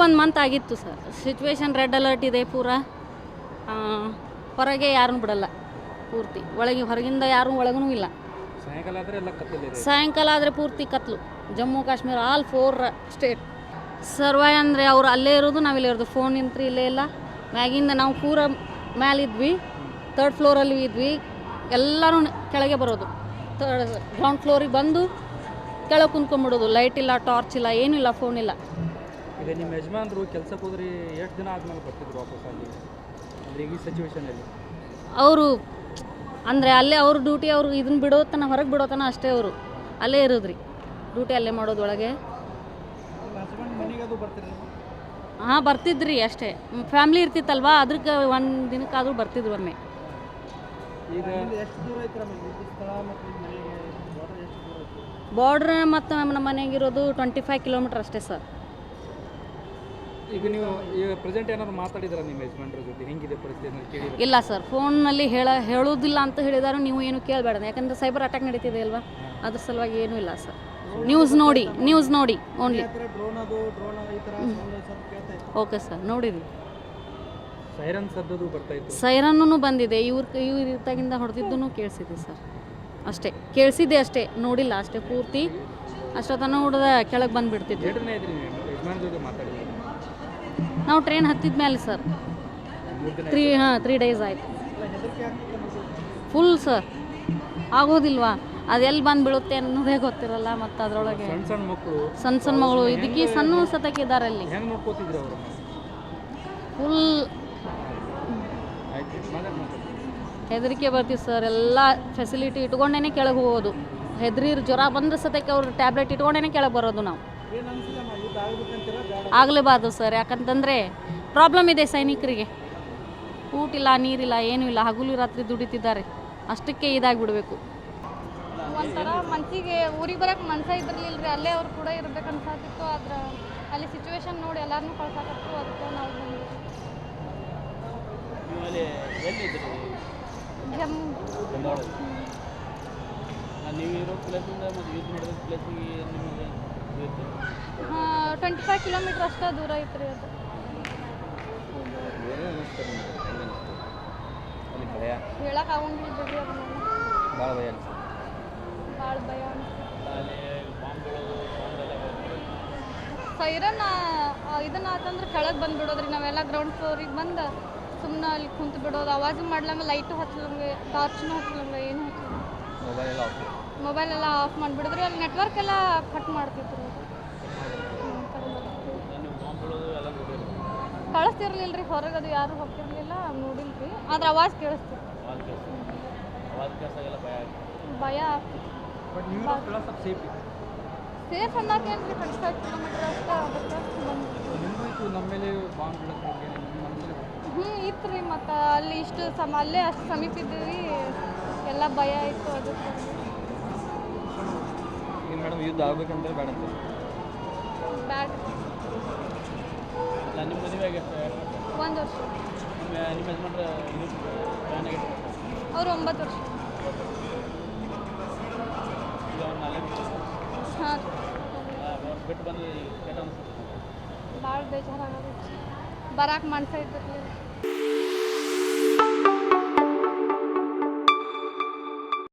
1 month ಆಗಿತ್ತು sir. Situation red alert ಇದೆ ಪೂರಾ. ಹೊರಗೆ ಯಾರನ್ನೂ ಬಿಡಲ್ಲ ಪೂರ್ತಿ. ಹೊರಗಿಂದ ಯಾರೂ ಒಳಗೂ ಇಲ್ಲ. ಸಾಯಂಕಾಲ ಆದರೆ ಪೂರ್ತಿ ಕತ್ಲು. ಜಮ್ಮು ಕಾಶ್ಮೀರ ಆಲ್ 4 ಸ್ಟೇಟ್ ಸರ್ವೈ ಅಂದರೆ ಅವ್ರು ಅಲ್ಲೇ ಇರೋದು, ನಾವಿಲ್ಲೇ ಇರೋದು. ಫೋನ್ ನಿಂತ್ರಿ ಇಲ್ಲೇ ಇಲ್ಲ. ಮ್ಯಾಗಿಂದ ನಾವು ಪೂರ ಮ್ಯಾಲಿದ್ವಿ, 3rd ಫ್ಲೋರಲ್ಲಿ ಇದ್ವಿ. ಎಲ್ಲರೂ ಕೆಳಗೆ ಬರೋದು. ಗ್ರೌಂಡ್ ಫ್ಲೋರಿಗೆ ಬಂದು ಕೆಳಗೆ ಕುಂತ್ಕೊಂಡ್ಬಿಡೋದು. ಲೈಟ್ ಇಲ್ಲ, ಟಾರ್ಚ್ ಇಲ್ಲ, ಏನಿಲ್ಲ, ಫೋನ್ ಇಲ್ಲ. ಈಗ ನಿಮ್ಮ ಯಜಮಾನರು ಕೆಲಸಕ್ಕೆ ಹೋದ್ರಿ ಎಷ್ಟು ದಿನ ಆದ್ಮೇಲೆ ಬರ್ತಿದ್ರು ವಾಪಸ್ ಅಲ್ಲಿ? ಅಂದರೆ ಈ ಸಿಚುವೇಶನಲ್ಲಿ ಅವರು ಅಂದರೆ ಅಲ್ಲೇ ಅವ್ರ ಡ್ಯೂಟಿ, ಅವರು ಇದನ್ನು ಬಿಡೋತನ, ಹೊರಗೆ ಬಿಡೋತನ ಅಷ್ಟೇ. ಅವರು ಅಲ್ಲೇ ಇರೋದ್ರಿ, ಡ್ಯೂಟಿ ಅಲ್ಲೇ ಮಾಡೋದು ಒಳಗೆ. ಹಾಂ, ಬರ್ತಿದ್ರಿ ಅಷ್ಟೇ. ಫ್ಯಾಮ್ಲಿ ಇರ್ತಿತ್ತಲ್ವಾ, ಅದಕ್ಕೆ 1 ದಿನಕ್ಕಾದರೂ ಬರ್ತಿದ್ರು ಒಮ್ಮೆ. ಈಗ ಬಾರ್ಡ್ರ್ ಮತ್ತು ನಮ್ಮ ಮನೆಗಿರೋದು 25 ಕಿಲೋಮೀಟ್ರ್ ಅಷ್ಟೇ ಸರ್. ಈಗ ನೀವು ಈಗ ಪ್ರೆಸೆಂಟ್ ಏನಾದ್ರು ಮಾತಾಡಿದ್ರ ನಿಮ್ಮ ಯಜಮಾನ್ರ ಜೊತೆ? ಹೆಂಗಿದೆ ಪರಿಸ್ಥಿತಿ ಕೇಳಿ? ಇಲ್ಲ ಸರ್, ಫೋನ್ನಲ್ಲಿ ಹೇಳೋದಿಲ್ಲ ಅಂತ ಹೇಳಿದಾರು. ನೀವು ಏನು ಕೇಳಬೇಡ, ಯಾಕಂದರೆ ಸೈಬರ್ ಅಟ್ಯಾಕ್ ನಡೀತಿದೆ ಅಲ್ವಾ, ಅದ್ರ ಸಲುವಾಗಿ ಏನೂ ಇಲ್ಲ ಸರ್. ನ್ಯೂಸ್ ನೋಡಿ ಓನ್ಲಿ. ಓಕೆ ಸರ್, ನೋಡಿರಿ. ಸೈರನ್ ಸದ್ದದು ಬರ್ತಾ ಇತ್ತು. ಸೈರನ್ನೂ ಬಂದಿದೆ. ಇವ್ರ ಇತ್ತಾಗಿಂದ ಹೊಡೆದಿದ್ದೂ ಕೇಳಿಸಿದೆ ಸರ್. ಅಷ್ಟೇ ಕೇಳಿಸಿದೆ, ಅಷ್ಟೇ, ನೋಡಿಲ್ಲ ಅಷ್ಟೇ ಪೂರ್ತಿ. ಅಷ್ಟೊತ್ತನ ಹೊಡೆದ ಕೆಳಗೆ ಬಂದುಬಿಡ್ತಿದ್ದೆ. ಯಜಮಾನ ಜೊತೆ ಮಾತಾಡಿದ್ರಿ? ನಾವು ಟ್ರೈನ್ ಹತ್ತಿದ ಮೇಲೆ ಸರ್ 3 ಡೇಸ್ ಆಯಿತು. ಫುಲ್ ಸರ್, ಆಗೋದಿಲ್ವಾ, ಅದೆಲ್ಲಿ ಬಂದು ಬೀಳುತ್ತೆ ಅನ್ನೋದೇ ಗೊತ್ತಿರಲ್ಲ. ಮತ್ತು ಅದರೊಳಗೆ ಸಣ್ಣ ಮಗಳು ಇದಕ್ಕೆ ಸಣ್ಣ ಸತಕ್ಕಿದ್ದಾರೆ ಅಲ್ಲಿ. ಫುಲ್ ಹೆದರಿಕೆ ಬರ್ತೀವಿ ಸರ್. ಎಲ್ಲ ಫೆಸಿಲಿಟಿ ಇಟ್ಕೊಂಡೇ ಕೆಳಗೆ ಹೋಗೋದು. ಜ್ವರ ಬಂದ್ರೆ ಸತಕ್ಕೆ ಅವ್ರು ಟ್ಯಾಬ್ಲೆಟ್ ಇಟ್ಕೊಂಡೇ ಕೆಳಗೆ ಬರೋದು. ನಾವು ಆಗಲೇಬಾರ್ದು ಸರ್, ಯಾಕಂತಂದರೆ ಪ್ರಾಬ್ಲಮ್ ಇದೆ ಸೈನಿಕರಿಗೆ. ಊಟ ಇಲ್ಲ, ನೀರಿಲ್ಲ, ಏನೂ ಇಲ್ಲ. ಹಗಲು ರಾತ್ರಿ ದುಡಿತಿದ್ದಾರೆ. ಅಷ್ಟಕ್ಕೆ ಇದಾಗಿಬಿಡಬೇಕು. ಒಂಥರ ಮನಸ್ಸಿಗೆ ಊರಿಗೆ ಬರೋಕ್ಕೆ ಮನಸ್ಸೇ ಇದ್ದಿರಲಿಲ್ಲ ರೀ. ಅಲ್ಲೇ ಅವ್ರು ಕೂಡ ಇರ್ಬೇಕು ಅನ್ಸಾತಿತ್ತು. ಆದ್ರೆ ಅಲ್ಲಿ ಸಿಚುವೇಶನ್ ನೋಡಿ ಎಲ್ಲರನ್ನೂ ಕಳ್ಸಾಕತ್ತು. ಅದಕ್ಕೆ ನಾವು ಜಮ್ಮು 25 ಕಿಲೋಮೀಟ್ರ್ ಅಷ್ಟೇ ದೂರ ಐತ್ರಿ ಅದು. ಹೇಳಕ್ಕೆ ಆಗಂಗಿಲ್ಲ ಬಿಡ್ರಿ, ಅದನ್ನೆಲ್ಲ ಭಾಳ ಭಯ ಸೈರನ್ ಇದನ್ನ ಆತಂದ್ರೆ ಕೆಳಗೆ ಬಂದುಬಿಡೋದ್ರಿ. ನಾವೆಲ್ಲ ಗ್ರೌಂಡ್ ಫ್ಲೋರಿಗೆ ಬಂದು ಸುಮ್ಮನೆ ಅಲ್ಲಿ ಕುಂತು ಬಿಡೋದು. ಆವಾಜು ಮಾಡ್ಲಂಗೆ, ಲೈಟು ಹಚ್ಚಲಂಗೆ, ಟಾರ್ಚ್ನೂ ಹಚ್ಚಲಂಗೆ, ಏನು ಹಚ್ಚಲ್ಲ. ಮೊಬೈಲ್ ಎಲ್ಲ ಆಫ್ ಮಾಡಿಬಿಡಿದ್ರಿ. ಅಲ್ಲಿ ನೆಟ್ವರ್ಕ್ ಎಲ್ಲ ಕಟ್ ಮಾಡ್ತಿದ್ರು. ಕಳಿಸ್ತಿರ್ಲಿಲ್ಲ ರೀ ಹೊರಗೆ, ಅದು ಯಾರು ಹೋಗ್ತಿರ್ಲಿಲ್ಲ, ನೋಡಿಲ್ಲ ರೀ. ಆದ್ರೆ ಆವಾಜ್ ಕೇಳಿಸ್ತಿತ್ತು. ಭಯ ಆಗ್ತಿತ್ತು. ಸೇಫ್ ಅನ್ನೋಕೇನು ರೀ, 25 ಕಿಲೋಮೀಟ್ರ್ ಅಷ್ಟೇ. ಅದಕ್ಕೆ ಇತ್ತು ರೀ. ಮತ್ತು ಅಲ್ಲಿ ಇಷ್ಟು ಅಲ್ಲೇ ಅಷ್ಟು ಸಮೀಪ ಇದ್ದೀವಿ, ಎಲ್ಲ ಭಯ ಆಯಿತು. ಅದಕ್ಕೆ ಮೇಡಮ್ ಯುದ್ಧ ಆಗ್ಬೇಕಂದ್ರೆ ಬೇಡ ಅಂತ ಬ್ಯಾಡ್. ನಿಮ್ಮ ಮದುವೆಗೆ 1 ವರ್ಷ. ನಿಮ್ಮ ಯಜಮಾನ್ರ ಅವರು 9 ವರ್ಷ. ಹಾಂ, ಬಿಟ್ಟು ಬಂದು ಭಾಳ ಬೇಜಾರಾಗುತ್ತೆ. ಬರಾಕ್ ಮನ್ಸ ಇದ್ದಿರಲಿಲ್ಲ.